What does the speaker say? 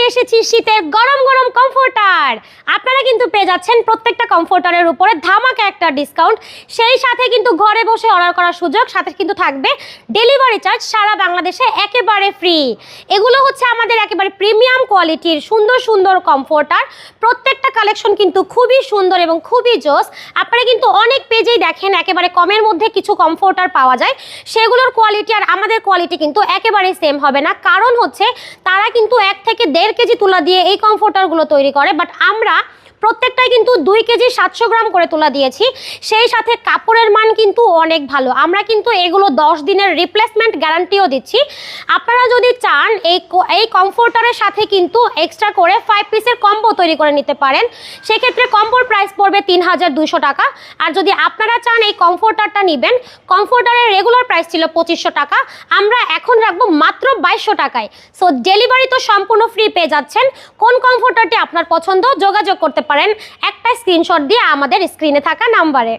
নিয়ে এসেছি শীতের গরম গরম কমফোর্টার। আপনারা কিন্তু পেয়ে যাচ্ছেন প্রত্যেকটা কমফোর্টারের উপরে ধামাকা একটা ডিসকাউন্ট, সেই সাথে কিন্তু ঘরে বসে অর্ডার করার সুযোগ, সাথে কিন্তু থাকবে ডেলিভারি চার্জ সারা বাংলাদেশে একেবারে ফ্রি। এগুলো হচ্ছে আমাদের একেবারে প্রিমিয়াম কোয়ালিটির সুন্দর সুন্দর কমফোর্টার। প্রত্যেকটা কালেকশন কিন্তু খুবই সুন্দর এবং খুবই জোস। আপনারা কিন্তু অনেক পেজেই দেখেন একেবারে কমের মধ্যে কিছু কমফোর্টার পাওয়া যায়, সেগুলোর কোয়ালিটি আর আমাদের কোয়ালিটি কিন্তু একেবারে সেম হবে না। কারণ হচ্ছে তারা কিন্তু 1 থেকে 1.5 কেজি তুলা দিয়ে এই কমফোর্টারগুলো তৈরি করে, বাট আমরা প্রত্যেকটাই কিন্তু 2 কেজি 700 গ্রাম করে তুলা দিয়েছি। সেই সাথে কাপড়ের মান কিন্তু অনেক ভালো। আমরা কিন্তু এগুলো 10 দিনের রিপ্লেসমেন্ট গ্যারান্টিও দিচ্ছি। আপনারা যদি চান এই কমফোর্টারের সাথে কিন্তু এক্সট্রা করে 5 পিসের কম্বো তৈরি করে নিতে পারেন। সেক্ষেত্রে কম্বোর প্রাইস পড়বে 3200 টাকা। আর যদি আপনারা চান এই কমফোর্টারটা নেবেন, কমফোর্টারের রেগুলার প্রাইস ছিল 2500 টাকা, আমরা এখন রাখবো মাত্র 2200 টাকায়। সো ডেলিভারি তো সম্পূর্ণ ফ্রি পেয়ে যাচ্ছেন। কোন কমফোর্টারটি আপনার পছন্দ যোগাযোগ করতে পারেন একটা স্ক্রিনশট দিয়ে আমাদের স্ক্রিনে থাকা নাম্বারে।